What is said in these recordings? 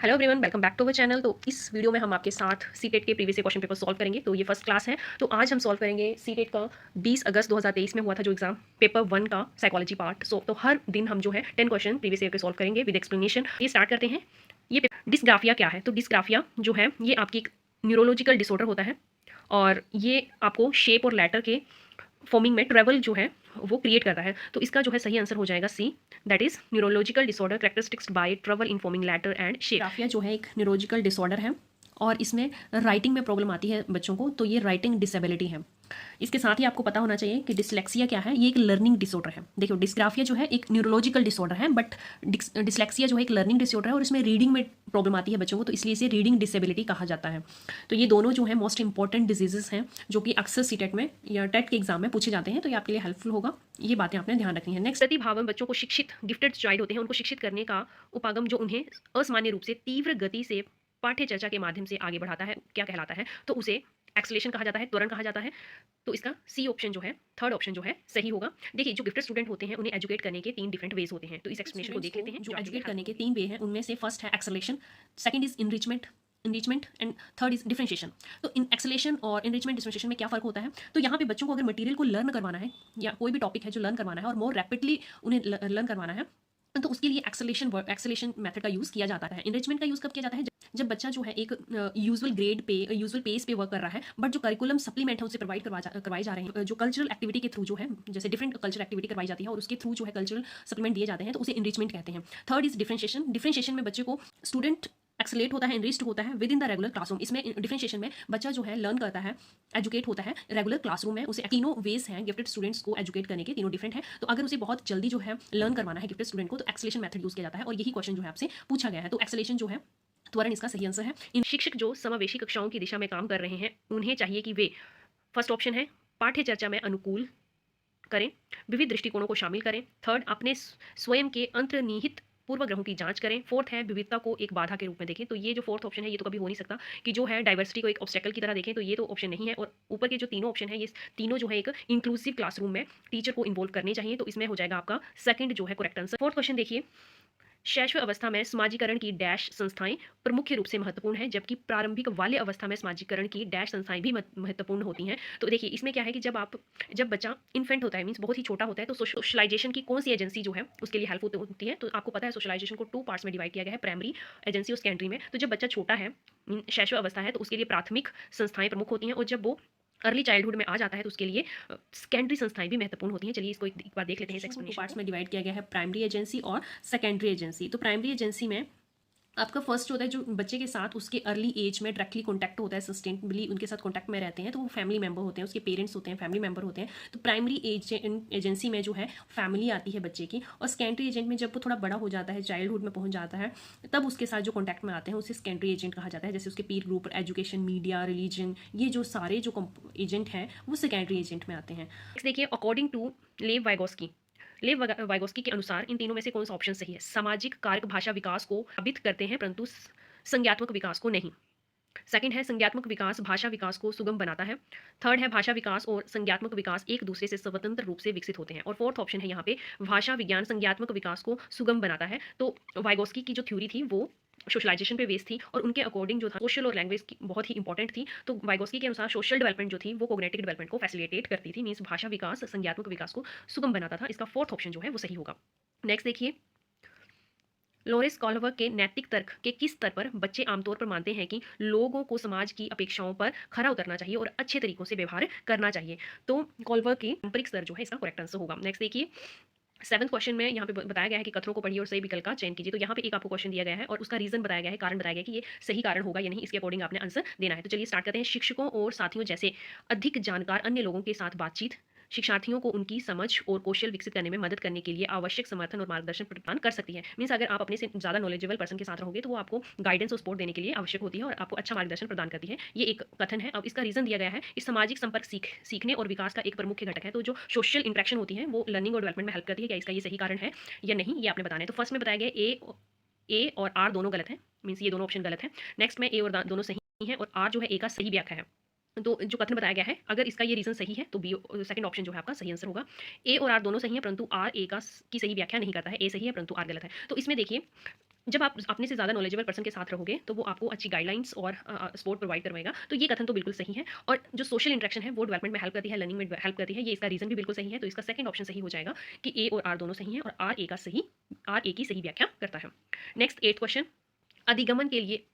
Hello everyone, welcome back to our channel. तो इस video में हम आपके साथ सीटेट के previous year question paper solve करेंगे। तो ये फर्स्ट क्लास है। तो आज हम सॉल्व करेंगे सीटेट का 20 अगस्त 2023 में हुआ था जो एग्जाम पेपर 1 का साइकोलॉजी पार्ट। तो हर दिन हम जो है 10 क्वेश्चन प्रीवियस ईयर के सॉल्व करेंगे विद एक्सप्लेनेशन। ये स्टार्ट करते हैं। ये डिस्ग्राफिया क्या है? तो डिस्ग्राफिया जो है ये आपकी एक न्यूरोलॉजिकल डिसऑर्डर होता है और ये आपको शेप और लेटर के फॉर्मिंग में ट्रेवल जो है वो क्रिएट करता है। तो इसका जो है सही आंसर हो जाएगा C, that is neurological disorder characteristics by trouble in forming letter and shape. Graphia जो है एक न्यूरोलॉजिकल डिसऑर्डर है और इसमें राइटिंग में प्रॉब्लम आती है बच्चों को, तो ये राइटिंग डिसेबिलिटी है। इसके साथ ही आपको पता होना चाहिए कि डिसलेक्सिया क्या है। ये एक लर्निंग डिसऑर्डर है। देखो, डिस्ग्राफिया जो है एक न्यूरोलॉजिकल डिसऑर्डर है, बट डिसलेक्सिया जो है एक लर्निंग डिसऑर्डर है और इसमें रीडिंग में प्रॉब्लम आती है बच्चों को, तो इसलिए इसे रीडिंग डिसेबिलिटी कहा जाता है। तो ये दोनों जो है मोस्ट इंपॉर्टेंट डिजीजेस हैं जो कि अक्सर सीटेट में या टेट के एग्जाम में पूछे जाते हैं, तो ये आपके लिए हेल्पफुल होगा। ये बातें आपने ध्यान रखनी है। नेक्स्ट, प्रतिभावन बच्चों को शिक्षित गिफ्टेड चाइल्ड होते हैं, उनको शिक्षित करने का उपागम जो उन्हें असामान्य रूप से तीव्र गति से पाठ्य चर्चा के माध्यम से आगे बढ़ाता है, क्या कहलाता है? तो उसे एक्सेलेरेशन कहा जाता है, त्वरण कहा जाता है। तो इसका सी ऑप्शन जो है, थर्ड ऑप्शन जो है सही होगा। देखिए, जो गिफ्टेड स्टूडेंट होते हैं उन्हें एजुकेट करने के 3 डिफरेंट वेज होते हैं। तो इस एक्सप्लेनेशन को देख लेते हैं। जो एजुकेट करने के 3 वे हैं उनमें से फर्स्ट है acceleration, second is enrichment and third is differentiation. तो इन एक्सेलेरेशन और इनरिचमेंट डिफरेंशिएशन में क्या फर्क होता है? तो यहाँ पे बच्चों को अगर मटेरियल को लर्न करवाना है या कोई भी टॉपिक है जो लर्न करवाना है और मोर रैपिडली उन्हें लर्न करवाना है, तो उसके लिए एक्सेलेरेशन मेथड का यूज़ किया जाता है। इनरिचमेंट का यूज़ कब किया जाता है? जब बच्चा जो है एक यूजुअल पेस पे वर्क कर रहा है, बट जो करिकुलम सप्लीमेंट है उसे प्रोवाइड करवाए जा रहे हैं, जो कल्चरल एक्टिविटी के थ्रू जो है, जैसे डिफरेंट कल्चरल एक्टिविटी करवाई जाती है और उसके थ्रू जो है कल्चरल सप्लीमेंट दिए जाते हैं, तो उसे इनरिचमेंट कहते हैं। थर्ड इज डिफरेंशिएशन में बच्चे को स्टूडेंट एक्सलेट होता है, इनरिच्ड होता है with in the regular classroom. इसमें डिफरेंशिएशन में बच्चा जो है लर्न करता है, एजुकेट होता है रेगुलर क्लासरूम में। उसे तीनों वेज हैं गिफ्टेड स्टूडेंट्स को एजुकेट करने के, तीनों डिफरेंट है। तो अगर उसे बहुत जल्दी जो है लर्न करवाना है गिफ्टेड स्टूडेंट को, तो एक्सेलेरेशन मेथड यूज किया जाता है और यही क्वेश्चन जो है आपसे पूछा गया है। तो एक्सेलेरेशन जो है त्वरण इसका सही आंसर है। इन शिक्षक जो समावेशी कक्षाओं की दिशा में काम कर रहे हैं उन्हें चाहिए कि वे, फर्स्ट ऑप्शन है, पाठ्य चर्चा में अनुकूल करें, विविध दृष्टिकोणों को शामिल करें। थर्ड, अपने स्वयं के अंतर्निहित पूर्वग्रहों की जांच करें। फोर्थ है, विविधता को एक बाधा के रूप में देखें। तो ये जो फोर्थ ऑप्शन है ये तो कभी हो नहीं सकता कि जो है डाइवर्सिटी को एक ऑब्स्टेकल की तरह देखें, तो ये तो ऑप्शन नहीं है। और ऊपर के जो तीनों ऑप्शन है ये तीनों जो है एक इंक्लूसिव क्लासरूम में टीचर को इन्वॉल्व करने चाहिए, तो इसमें हो जाएगा आपका सेकंड जो है करेक्ट आंसर। फोर्थ क्वेश्चन देखिए, शैशव अवस्था में समाजीकरण की डैश संस्थाएं प्रमुख रूप से महत्वपूर्ण है, जबकि प्रारंभिक बाल्य अवस्था में समाजीकरण की डैश संस्थाएं भी महत्वपूर्ण होती हैं। तो देखिए, इसमें क्या है कि जब बच्चा इन्फेंट होता है, मीन्स बहुत ही छोटा होता है, तो सोशलाइजेशन की कौन सी एजेंसी जो है उसके लिए हेल्प होती है? तो आपको पता है सोशलाइजेशन को 2 पार्ट्स में डिवाइड किया गया है, प्राइमरी एजेंसी और सेकेंडरी में। तो जब बच्चा छोटा है, शैशव अवस्था है, तो उसके लिए प्राथमिक संस्थाएं प्रमुख होती हैं, और जब वो अर्ली चाइल्डहुड में आ जाता है तो उसके लिए सेकेंडरी संस्थाएं भी महत्वपूर्ण होती हैं। चलिए इसको एक बार देख लेते हैं। इस एक्सप्लेनेशन पार्ट्स में डिवाइड किया गया है, प्राइमरी एजेंसी और सेकेंडरी एजेंसी। तो प्राइमरी एजेंसी में आपका फर्स्ट होता है जो बच्चे के साथ उसके अर्ली एज में डायरेक्टली कॉन्टैक्ट होता है, सस्टेनेबली उनके साथ कॉन्टैक्ट में रहते हैं, तो वो फैमिली मेंबर होते हैं, उसके पेरेंट्स होते हैं, फैमिली मेंबर होते हैं। तो प्राइमरी एजेंसी में जो है फैमिली आती है बच्चे की, और सेकेंडरी एजेंट में जब वो थोड़ा बड़ा हो जाता है, चाइल्डहुड में पहुंच जाता है, तब उसके साथ जो कॉन्टैक्ट में आते हैं उसे सेकेंडरी एजेंट कहा जाता है। जैसे उसके पीर ग्रुप, एजुकेशन, मीडिया, रिलीजन, ये जो सारे जो एजेंट हैं वो सेकेंडरी एजेंट में आते हैं। देखिए, अकॉर्डिंग टू लेव वाइगोस्की के अनुसार इन तीनों में से कौन सा ऑप्शन सही है? सामाजिक कारक भाषा विकास को प्रभावित करते हैं परंतु संज्ञात्मक विकास को नहीं। सेकंड है, संज्ञात्मक विकास भाषा विकास को सुगम बनाता है। थर्ड है, भाषा विकास और संज्ञात्मक विकास एक दूसरे से स्वतंत्र रूप से विकसित होते हैं। और फोर्थ ऑप्शन है यहाँ पे, भाषा विज्ञान संज्ञात्मक विकास को सुगम बनाता है। तो वाइगोस्की की जो थ्योरी थी वो सोशलाइजेशन पे बेस्ड थी, और उनके अकॉर्डिंग जो था सोशल और लैंग्वेज की बहुत ही इंपॉर्टेंट थी। तो वाइगोस्की के अनुसार सोशल डेवलपमेंट जो थी वो कोग्निटिव डेवलपमेंट को फैसिलिटेट करती थी, मीन्स भाषा विकास संज्ञात्मक विकास को सुगम बनाता था। इसका फोर्थ ऑप्शन जो है वो सही होगा। नेक्स्ट देखिए, लॉरेंस कॉल्वर के नैतिक तर्क के किस स्तर पर बच्चे आमतौर पर मानते हैं कि लोगों को समाज की अपेक्षाओं पर खरा उतरना चाहिए और अच्छे तरीकों से व्यवहार करना चाहिए? तो कॉल्वर की पारंपरिक स्तर जो है इसका करेक्ट आंसर होगा। नेक्स्ट देखिए, 7th क्वेश्चन में यहाँ पे बताया गया है कि कथनों को पढ़िए और सही विकल्प का चयन कीजिए। तो यहाँ पे एक आपको क्वेश्चन दिया गया है और उसका रीजन बताया गया है, कारण बताया गया है कि ये सही कारण होगा या नहीं, इसके अकॉर्डिंग आपने आंसर देना है। तो चलिए स्टार्ट करते हैं। शिक्षकों और साथियों जैसे अधिक जानकार अन्य लोगों के साथ बातचीत शिक्षार्थियों को उनकी समझ और कौशल विकसित करने में मदद करने के लिए आवश्यक समर्थन और मार्गदर्शन प्रदान कर सकती है। मीन्स अगर आप अपने से ज़्यादा नॉलेजेबल पर्सन के साथ रहोगे तो वो आपको गाइडेंस और सपोर्ट देने के लिए आवश्यक होती है और आपको अच्छा मार्गदर्शन प्रदान करती है। ये एक कथन है। अब इसका रीजन दिया गया है, इस सामाजिक संपर्क सीखने और विकास का एक प्रमुख घटक है। तो जो सोशल इंटरेक्शन होती है वो लर्निंग और डेवलपमेंट में हेल्प करती है। क्या इसका ये सही कारण है या नहीं, ये आपने बताना है। तो फर्स्ट में बताया गया ए और आर दोनों गलत है, मीन्स ये दोनों ऑप्शन गलत है। नेक्स्ट में ए और दोनों सही है और आर जो है ए का सही व्याख्या है। तो जो कथन बताया गया है, अगर इसका ये रीजन सही है तो बी सेकंड ऑप्शन जो है आपका सही आंसर होगा। ए और आर दोनों सही है परंतु आर ए की सही व्याख्या नहीं करता है। ए सही है परंतु आर गलत है। तो इसमें देखिए, जब आप अपने से ज़्यादा नॉलेजेबल पर्सन के साथ रहोगे तो वो आपको अच्छी गाइडलाइंस और सपोर्ट प्रोवाइड करवाएगा। तो ये कथन तो बिल्कुल सही है और जो सोशल इंटरेक्शन है वो डेवलपमेंट में हेल्प करती है, लर्निंग में हेल्प करती है। ये इसका रीज़न भी बिल्कुल सही है। तो इसका सेकंड ऑप्शन सही हो जाएगा कि ए और आर दोनों सही हैं और आर ए की सही व्याख्या करता है। नेक्स्ट 8th क्वेश्चन, अधिगमन के लिए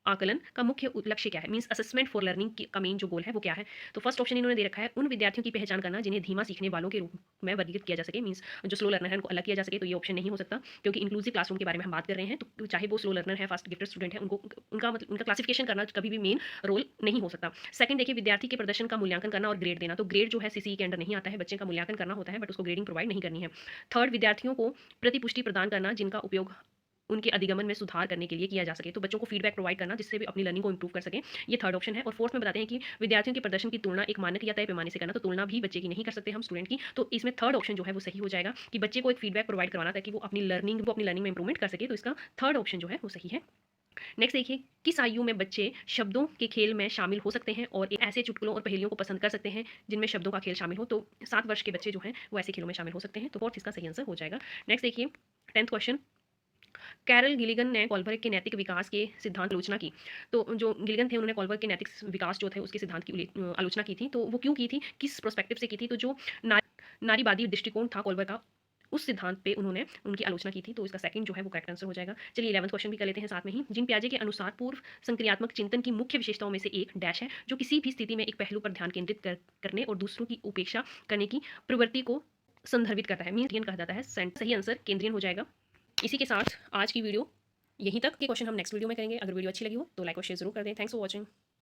आकलन का मुख्य लक्ष्य क्या है? मीन्स असेसमेंट फॉर लर्निंग का मेन जो गोल है वो क्या है? तो फर्स्ट ऑप्शन इन्होंने दे रखा है, उन विद्यार्थियों की पहचान करना जिन्हें धीमा सीखने वालों के रूप में वर्गीकृत किया जा सके। मीन्स जो स्लो लर्नर है उनको अलग किया जा सके। तो ये ऑप्शन नहीं हो सकता क्योंकि इंक्लूसिव क्लासरूम के बारे में हम बात कर रहे हैं। तो चाहे वो स्लो लर्नर है, फास्ट गिफ्टेड स्टूडेंट है, उनको उनका क्लासिफिकेशन करना कभी भी मेन रोल नहीं हो सकता। सेकंड देखिए, विद्यार्थी के प्रदर्शन का मूल्यांकन करना और ग्रेड देना। तो ग्रेड जो है सीसीई के अंडर नहीं आता है, बच्चे का मूल्यांकन करना होता है बट उसको ग्रेडिंग प्रोवाइड नहीं करनी है। थर्ड, विद्यार्थियों को प्रतिपुष्टि प्रदान करना जिनका उपयोग उनके अधिगमन में सुधार करने के लिए किया जा सके। तो बच्चों को फीडबैक प्रोवाइड करना जिससे भी अपनी लर्निंग को इंप्रूव कर सकें, ये थर्ड ऑप्शन है। और फोर्थ में बताते हैं कि विद्यार्थियों के प्रदर्शन की तुलना एक मानक या तय पैमाने से करना। तो तुलना भी बच्चे की नहीं कर सकते हम स्टूडेंट की। तो इसमें थर्ड ऑप्शन जो है वो सही हो जाएगा कि बच्चे को एक फीडबैक प्रोवाइड करवाना ताकि वो अपनी लर्निंग में इंप्रूवमेंट कर सके। तो इसका थर्ड ऑप्शन जो है वो सही है। नेक्स्ट देखिए, किस आयु में बच्चे शब्दों के खेल में शामिल हो सकते हैं और ऐसे चुटकुलों और पहेलियों को पसंद कर सकते हैं जिनमें शब्दों का खेल शामिल हो। तो 7 वर्ष के बच्चे जो हैं वो ऐसे खेलों में शामिल हो सकते हैं। तो फोर्थ इसका सही आंसर हो जाएगा। नेक्स्ट देखिए 10th क्वेश्चन, कैरल गिलिगन ने कॉलबर्ग के नैतिक विकास के सिद्धांत आलोचना की। तो जो गिलिगन थे उन्होंने कॉलबर्ग के नैतिक विकास जो थे उसके सिद्धांत की आलोचना की थी। तो वो क्यों की थी, किस प्रोस्पेक्टिव से की थी? तो जो नारीवादी दृष्टिकोण था कॉलबर्ग का, उस सिद्धांत पे उन्होंने उनकी आलोचना की थी। तो इसका सेकंड जो है वो करेक्ट आंसर हो जाएगा। चलिए 11th क्वेश्चन भी कर लेते हैं साथ में ही। जिन पियाजे के अनुसार पूर्व संक्रियात्मक चिंतन की मुख्य विशेषताओं में से एक डैश है जो किसी भी स्थिति में एक पहलू पर ध्यान केंद्रित करने और दूसरों की उपेक्षा करने की प्रवृत्ति को संदर्भित करता है, मीन कहा जाता है। सही आंसर केंद्रीय हो जाएगा। इसी के साथ आज की वीडियो यहीं तक के क्वेश्चन हम नेक्स्ट वीडियो में करेंगे। अगर वीडियो अच्छी लगी हो तो लाइक और शेयर जरूर कर दें। Thanks for watching.